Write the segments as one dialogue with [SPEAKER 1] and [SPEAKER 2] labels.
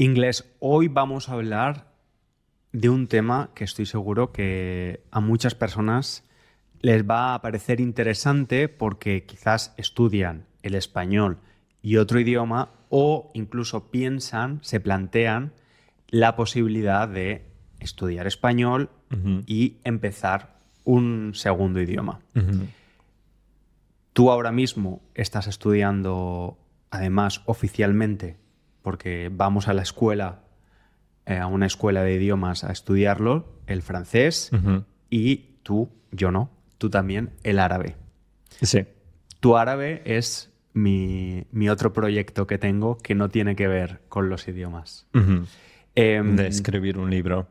[SPEAKER 1] Inglés, hoy vamos a hablar de un tema que estoy seguro que a muchas personas les va a parecer interesante porque quizás estudian el español y otro idioma o incluso piensan, se plantean la posibilidad de estudiar español y empezar un segundo idioma. Tú ahora mismo estás estudiando, además, oficialmente, porque vamos a la escuela, a una escuela de idiomas a estudiarlo, el francés, y tú, yo no, tú también, el árabe.
[SPEAKER 2] Sí.
[SPEAKER 1] Tu árabe es mi otro proyecto que tengo que no tiene que ver con los idiomas.
[SPEAKER 2] De escribir un libro.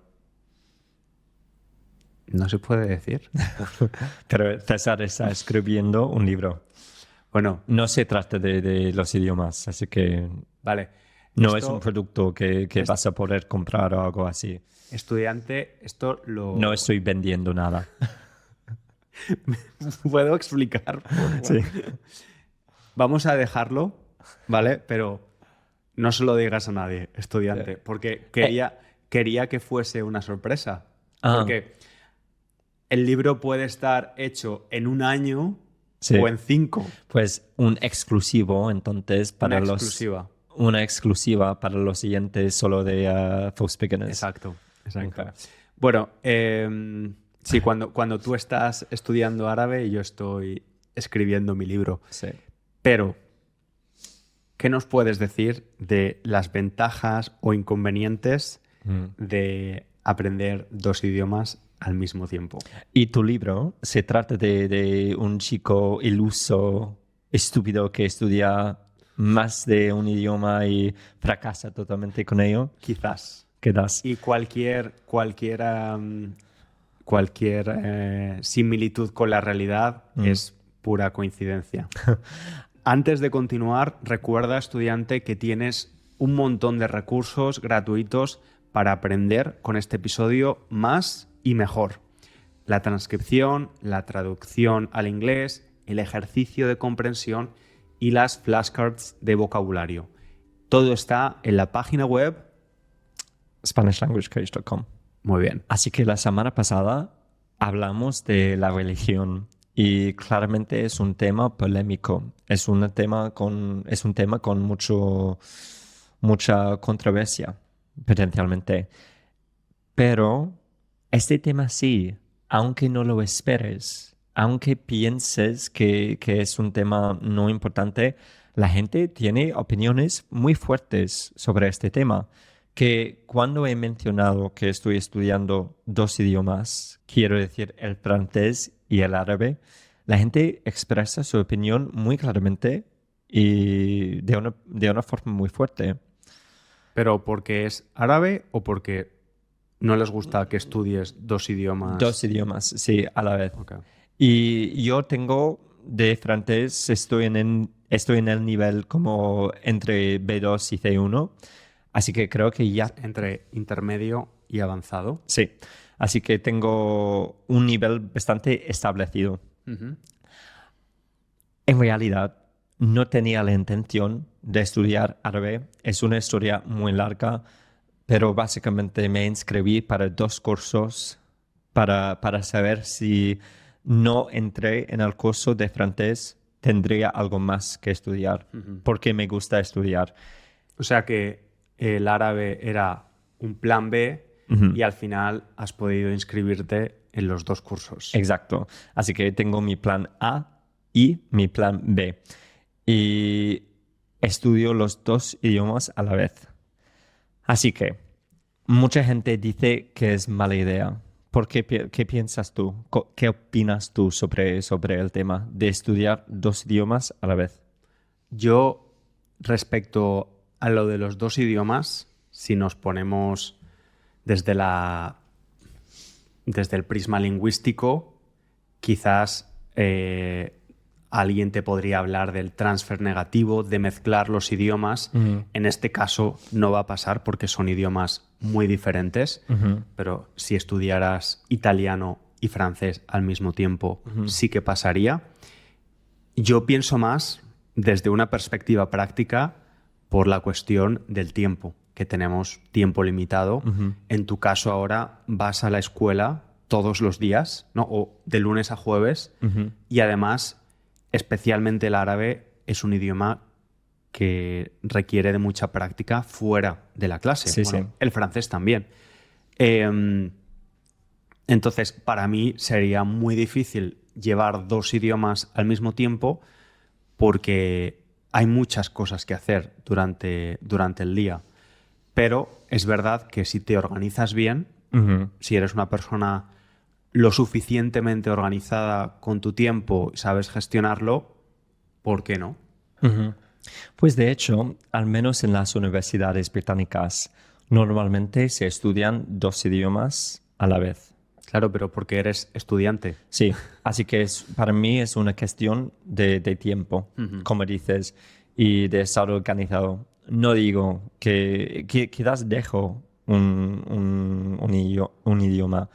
[SPEAKER 1] No se puede decir.
[SPEAKER 2] Pero César está escribiendo un libro.
[SPEAKER 1] Bueno,
[SPEAKER 2] No se trata de los idiomas, así que
[SPEAKER 1] vale.
[SPEAKER 2] no es un producto que vas a poder comprar o algo así.
[SPEAKER 1] Estudiante, esto lo...
[SPEAKER 2] No estoy vendiendo nada.
[SPEAKER 1] ¿Puedo explicar?
[SPEAKER 2] Sí.
[SPEAKER 1] Vamos a dejarlo, ¿vale? Pero no se lo digas a nadie, estudiante,
[SPEAKER 2] Sí.
[SPEAKER 1] porque quería que fuese una sorpresa.
[SPEAKER 2] Ah.
[SPEAKER 1] Porque el libro puede estar hecho en 1 año
[SPEAKER 2] Sí.
[SPEAKER 1] o en 5.
[SPEAKER 2] Pues un exclusivo, entonces, para
[SPEAKER 1] Una
[SPEAKER 2] los...
[SPEAKER 1] exclusiva.
[SPEAKER 2] Una exclusiva para los siguientes solo de First Beginners.
[SPEAKER 1] Exacto.
[SPEAKER 2] Okay.
[SPEAKER 1] Bueno, sí, cuando tú estás estudiando árabe, yo estoy escribiendo mi libro.
[SPEAKER 2] Sí.
[SPEAKER 1] Pero, ¿qué nos puedes decir de las ventajas o inconvenientes de aprender 2 idiomas al mismo tiempo?
[SPEAKER 2] Y tu libro se trata de un chico iluso, estúpido, que estudia más de un idioma y fracasa totalmente con ello.
[SPEAKER 1] Quizás.
[SPEAKER 2] Quedas.
[SPEAKER 1] Y cualquier similitud con la realidad es pura coincidencia. Antes de continuar, recuerda, estudiante, que tienes un montón de recursos gratuitos para aprender con este episodio más y mejor. La transcripción, la traducción al inglés, el ejercicio de comprensión y las flashcards de vocabulario. Todo está en la página web
[SPEAKER 2] SpanishLanguageCoach.com.
[SPEAKER 1] Muy bien.
[SPEAKER 2] Así que la semana pasada hablamos de la religión y claramente es un tema polémico. Es un tema con mucha controversia, potencialmente. Pero este tema sí, aunque no lo esperes, aunque pienses que es un tema no importante, la gente tiene opiniones muy fuertes sobre este tema. Que cuando he mencionado que estoy estudiando 2 idiomas, quiero decir el francés y el árabe, la gente expresa su opinión muy claramente y de una forma muy fuerte.
[SPEAKER 1] ¿Pero porque es árabe o porque no les gusta que estudies 2 idiomas?
[SPEAKER 2] 2 idiomas, sí, a la vez.
[SPEAKER 1] Okay.
[SPEAKER 2] Y yo tengo de francés, estoy en el nivel como entre B2 y C1. Así que creo que ya...
[SPEAKER 1] Entre intermedio y avanzado.
[SPEAKER 2] Sí. Así que tengo un nivel bastante establecido. En realidad, no tenía la intención de estudiar árabe. Es una historia muy larga, pero básicamente me inscribí para 2 cursos para saber si no entré en el curso de francés, tendría algo más que estudiar, porque me gusta estudiar.
[SPEAKER 1] O sea que el árabe era un plan B y al final has podido inscribirte en los 2 cursos.
[SPEAKER 2] Exacto. Así que tengo mi plan A y mi plan B. Y estudio los 2 idiomas a la vez. Así que mucha gente dice que es mala idea. ¿Qué piensas tú? ¿Qué opinas tú sobre el tema de estudiar 2 idiomas a la vez?
[SPEAKER 1] Yo, respecto a lo de los 2 idiomas, si nos ponemos desde el prisma lingüístico, quizás alguien te podría hablar del transfer negativo, de mezclar los idiomas. En este caso no va a pasar porque son idiomas muy diferentes, pero si estudiaras italiano y francés al mismo tiempo, sí que pasaría. Yo pienso más desde una perspectiva práctica por la cuestión del tiempo. que tenemos tiempo limitado. En tu caso ahora vas a la escuela todos los días, ¿no? O de lunes a jueves. Y además, especialmente el árabe es un idioma que requiere de mucha práctica fuera de la clase.
[SPEAKER 2] Sí,
[SPEAKER 1] Bueno,
[SPEAKER 2] sí.
[SPEAKER 1] el francés también. Entonces, para mí sería muy difícil llevar 2 idiomas al mismo tiempo porque hay muchas cosas que hacer durante el día. Pero es verdad que si te organizas bien, si eres una persona lo suficientemente organizada con tu tiempo y sabes gestionarlo, ¿por qué no?
[SPEAKER 2] Pues de hecho, al menos en las universidades británicas, normalmente se estudian 2 idiomas a la vez.
[SPEAKER 1] Claro, pero porque eres estudiante.
[SPEAKER 2] Sí, así que para mí es una cuestión de tiempo, como dices, y de estar organizado. No digo que quizás dejo un idioma,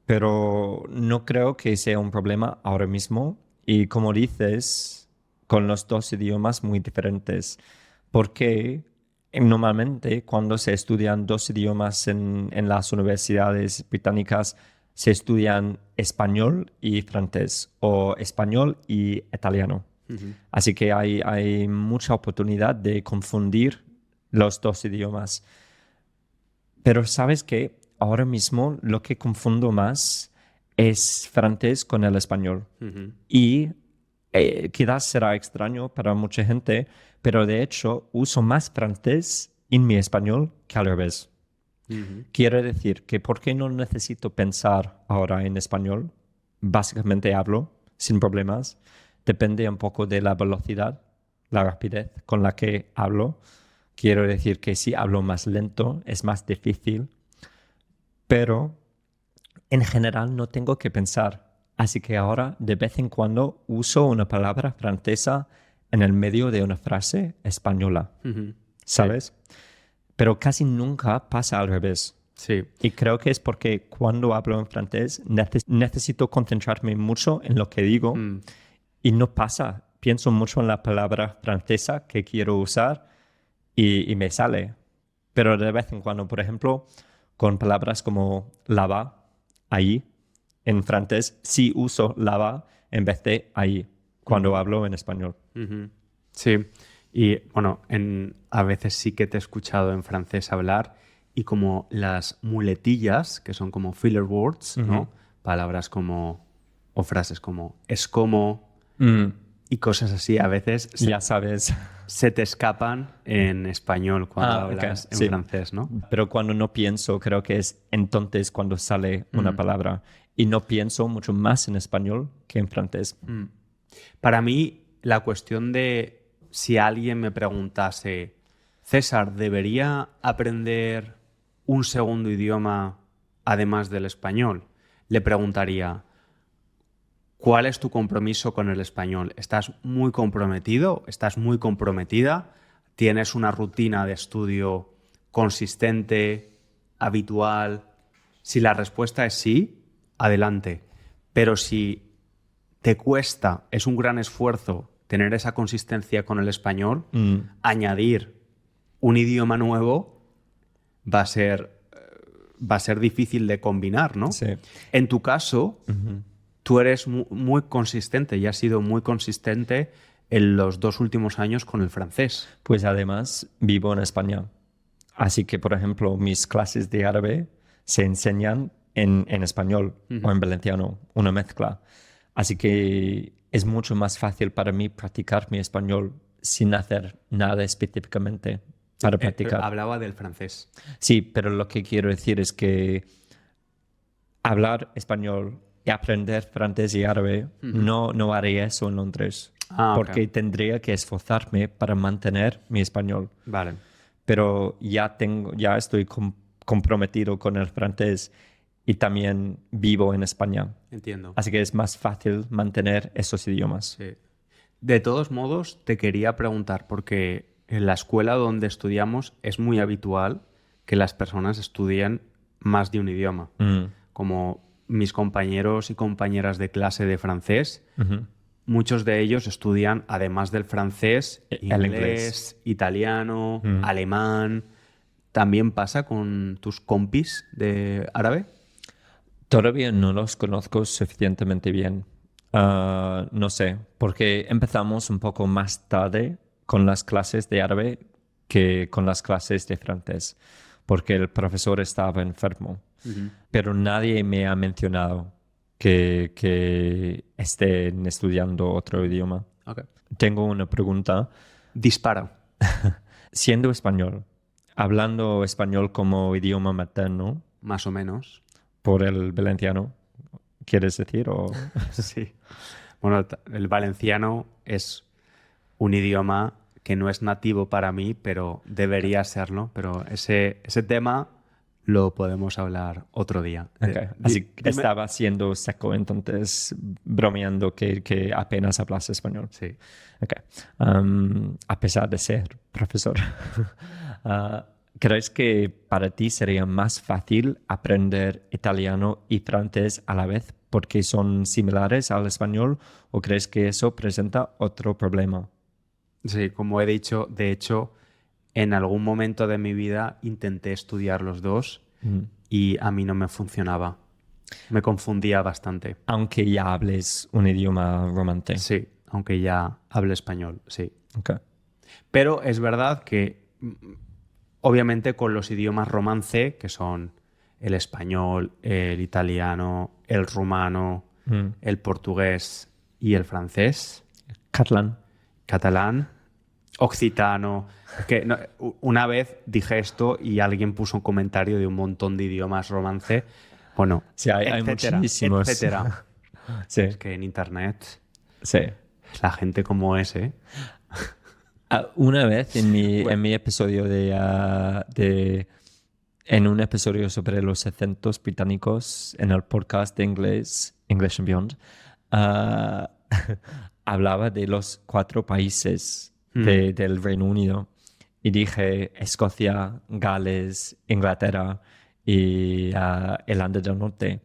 [SPEAKER 2] pero no creo que sea un problema ahora mismo. Y como dices, con los 2 idiomas muy diferentes, porque normalmente cuando se estudian 2 idiomas en las universidades británicas, se estudian español y francés o español y italiano. Así que hay mucha oportunidad de confundir los 2 idiomas. Pero sabes que ahora mismo lo que confundo más es francés con el español. Y quizás será extraño para mucha gente, pero de hecho uso más francés en mi español que al revés. Quiere decir que porque no necesito pensar ahora en español, básicamente hablo sin problemas. Depende un poco de la velocidad, la rapidez con la que hablo. Quiero decir que si hablo más lento es más difícil, pero en general no tengo que pensar. Así que ahora de vez en cuando uso una palabra francesa en el medio de una frase española, ¿sabes? Sí. Pero casi nunca pasa al revés.
[SPEAKER 1] Sí.
[SPEAKER 2] Y creo que es porque cuando hablo en francés necesito concentrarme mucho en lo que digo y no pasa. Pienso mucho en la palabra francesa que quiero usar y me sale. Pero de vez en cuando, por ejemplo, con palabras como là-bas, ahí, en francés, sí uso là-bas en vez de ahí, cuando hablo en español.
[SPEAKER 1] Sí. Y bueno, a veces sí que te he escuchado en francés hablar y como las muletillas, que son como filler words, ¿no? Palabras como, o frases como es como y cosas así, a veces
[SPEAKER 2] ya sabes.
[SPEAKER 1] Se te escapan en español cuando hablas en francés, ¿no?
[SPEAKER 2] Pero cuando no pienso, creo que es entonces cuando sale una palabra. Y no pienso mucho más en español que en francés.
[SPEAKER 1] Para mí, la cuestión de si alguien me preguntase, César, ¿debería aprender un segundo idioma además del español? Le preguntaría, ¿cuál es tu compromiso con el español? ¿Estás muy comprometido? ¿Estás muy comprometida? ¿Tienes una rutina de estudio consistente, habitual? Si la respuesta es sí, adelante. Pero si te cuesta, es un gran esfuerzo tener esa consistencia con el español, añadir un idioma nuevo va a ser difícil de combinar, ¿no?
[SPEAKER 2] Sí.
[SPEAKER 1] En tu caso, tú eres muy consistente y has sido muy consistente en los 2 últimos años con el francés.
[SPEAKER 2] Pues además vivo en España. Así que, por ejemplo, mis clases de árabe se enseñan en español o en valenciano, una mezcla. Así que es mucho más fácil para mí practicar mi español sin hacer nada específicamente para practicar.
[SPEAKER 1] Hablaba del francés.
[SPEAKER 2] Sí, pero lo que quiero decir es que hablar español y aprender francés y árabe, no haría eso en Londres. Porque tendría que esforzarme para mantener mi español.
[SPEAKER 1] Vale.
[SPEAKER 2] Pero ya estoy comprometido con el francés y también vivo en España.
[SPEAKER 1] Entiendo.
[SPEAKER 2] Así que es más fácil mantener esos idiomas.
[SPEAKER 1] Sí. De todos modos, te quería preguntar, porque en la escuela donde estudiamos es muy habitual que las personas estudien más de un idioma. Como mis compañeros y compañeras de clase de francés, muchos de ellos estudian, además del francés, inglés, italiano, alemán. ¿También pasa con tus compis de árabe?
[SPEAKER 2] Todavía no los conozco suficientemente bien. No sé, porque empezamos un poco más tarde con las clases de árabe que con las clases de francés, porque el profesor estaba enfermo.
[SPEAKER 1] Ujú.
[SPEAKER 2] Pero nadie me ha mencionado que estén estudiando otro idioma.
[SPEAKER 1] Ok.
[SPEAKER 2] Tengo una pregunta.
[SPEAKER 1] Dispara.
[SPEAKER 2] Siendo español, hablando español como idioma materno
[SPEAKER 1] Más o menos.
[SPEAKER 2] por el valenciano, ¿quieres decir? O...
[SPEAKER 1] Sí. Bueno, el valenciano es un idioma que no es nativo para mí, pero debería serlo. Pero ese tema lo podemos hablar otro día.
[SPEAKER 2] Ok. Así que
[SPEAKER 1] Dime.
[SPEAKER 2] estaba siendo seco, entonces bromeando que apenas hablas español.
[SPEAKER 1] Sí.
[SPEAKER 2] Ok. A pesar de ser profesor. ¿Crees que para ti sería más fácil aprender italiano y francés a la vez porque son similares al español o crees que eso presenta otro problema?
[SPEAKER 1] Sí, como he dicho, de hecho, en algún momento de mi vida intenté estudiar los dos
[SPEAKER 2] Mm.
[SPEAKER 1] y a mí no me funcionaba. Me confundía bastante.
[SPEAKER 2] Aunque ya hables un idioma romance.
[SPEAKER 1] Sí, aunque ya hable español, sí.
[SPEAKER 2] Ok.
[SPEAKER 1] Pero es verdad que, obviamente, con los idiomas romance, que son el español, el italiano, el rumano,
[SPEAKER 2] Mm.
[SPEAKER 1] el portugués y el francés,
[SPEAKER 2] Catalán.
[SPEAKER 1] catalán, occitano, que una vez dije esto y alguien puso un comentario de un montón de idiomas romance, bueno,
[SPEAKER 2] Sí, hay
[SPEAKER 1] etcétera,
[SPEAKER 2] muchísimos.
[SPEAKER 1] etcétera.
[SPEAKER 2] Sí,
[SPEAKER 1] Es que en internet
[SPEAKER 2] sí.
[SPEAKER 1] la gente como es, ¿eh?
[SPEAKER 2] Una vez en
[SPEAKER 1] Bueno.
[SPEAKER 2] en mi episodio en un episodio sobre los acentos británicos en el podcast de inglés, English and Beyond, ah, hablaba de los 4 países del Reino Unido y dije Escocia, Gales, Inglaterra y Irlanda del Norte.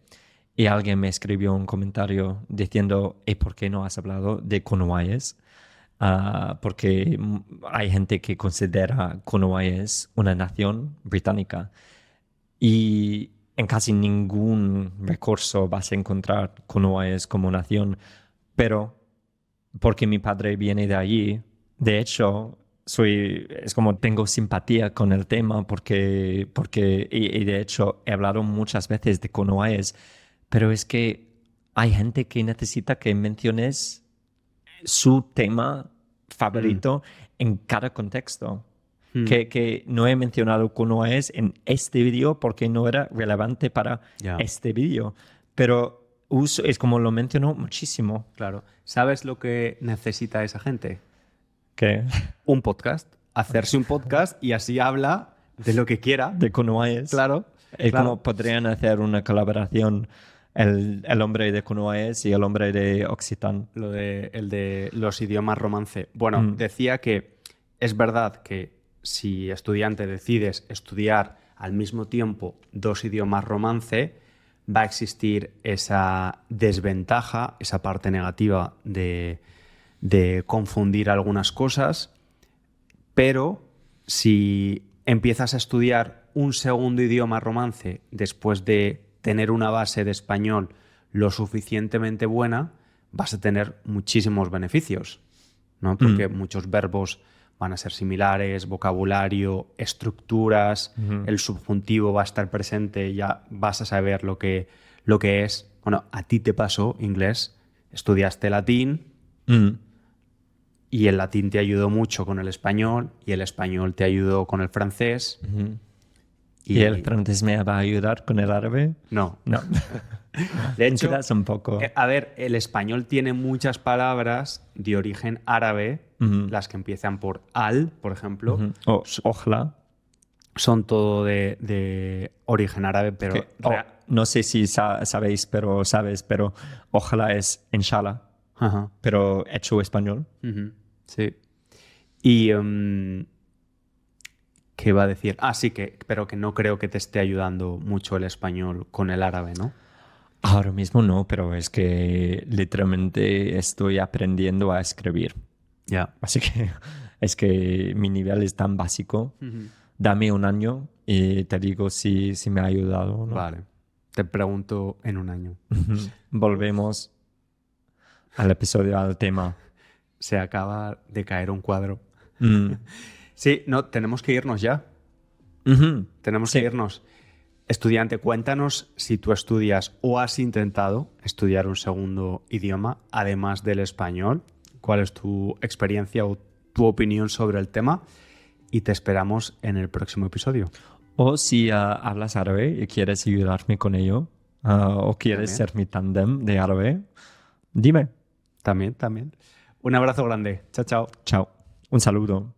[SPEAKER 2] Y alguien me escribió un comentario diciendo, ¿y por qué no has hablado de Cornualles? Porque hay gente que considera Cornualles una nación británica y en casi ningún recurso vas a encontrar Cornualles como nación, pero porque mi padre viene de allí, de hecho, es como tengo simpatía con el tema y de hecho he hablado muchas veces de Cornualles, pero es que hay gente que necesita que menciones su tema favorito en cada contexto. Que no he mencionado Cornualles en este vídeo porque no era relevante para
[SPEAKER 1] Ya.
[SPEAKER 2] este vídeo. Pero es como lo menciono muchísimo.
[SPEAKER 1] Claro. ¿Sabes lo que necesita esa gente?
[SPEAKER 2] Que
[SPEAKER 1] Un podcast. Hacerse un podcast y así habla de lo que quiera.
[SPEAKER 2] de Cornualles.
[SPEAKER 1] Claro.
[SPEAKER 2] Es
[SPEAKER 1] claro.
[SPEAKER 2] como podrían hacer una colaboración el hombre de Cornualles y el hombre de Occitán.
[SPEAKER 1] El de los idiomas romance. Bueno, decía que es verdad que si estudiante decides estudiar al mismo tiempo 2 idiomas romance, va a existir esa desventaja, esa parte negativa de confundir algunas cosas, pero si empiezas a estudiar un segundo idioma romance después de tener una base de español lo suficientemente buena, vas a tener muchísimos beneficios, ¿no? Porque muchos verbos van a ser similares, vocabulario, estructuras, el subjuntivo va a estar presente, ya vas a saber lo que es. Bueno, a ti te pasó inglés, estudiaste latín y el latín te ayudó mucho con el español y el español te ayudó con el francés.
[SPEAKER 2] ¿Y el francés me va a ayudar con el árabe?
[SPEAKER 1] No.
[SPEAKER 2] No.
[SPEAKER 1] De hecho,
[SPEAKER 2] Mentiras un poco.
[SPEAKER 1] a ver, el español tiene muchas palabras de origen árabe, las que empiezan por al, por ejemplo,
[SPEAKER 2] O ojla.
[SPEAKER 1] son todo de origen árabe, pero
[SPEAKER 2] Que- no sé si sabéis, pero ojalá es inshallah,
[SPEAKER 1] Ajá.
[SPEAKER 2] pero hecho español.
[SPEAKER 1] Ujú. Sí. Y ¿qué iba a decir? Sí, pero que no creo que te esté ayudando mucho el español con el árabe, ¿no?
[SPEAKER 2] Ahora mismo no, pero es que literalmente estoy aprendiendo a escribir.
[SPEAKER 1] Ya.
[SPEAKER 2] Así que es que mi nivel es tan básico. Dame un año y te digo si me ha ayudado o no.
[SPEAKER 1] Vale. Te pregunto en un año.
[SPEAKER 2] Volvemos al episodio, al tema.
[SPEAKER 1] Se acaba de caer un cuadro.
[SPEAKER 2] Mm.
[SPEAKER 1] Sí, no, tenemos que irnos ya. Tenemos
[SPEAKER 2] Sí.
[SPEAKER 1] que irnos. Estudiante, cuéntanos si tú estudias o has intentado estudiar un segundo idioma, además del español. ¿Cuál es tu experiencia o tu opinión sobre el tema? Y te esperamos en el próximo episodio.
[SPEAKER 2] O si hablas árabe y quieres ayudarme con ello, o quieres
[SPEAKER 1] También.
[SPEAKER 2] ser mi tándem de árabe, dime.
[SPEAKER 1] También. Un abrazo grande. Chao, chao.
[SPEAKER 2] Chao. Un saludo.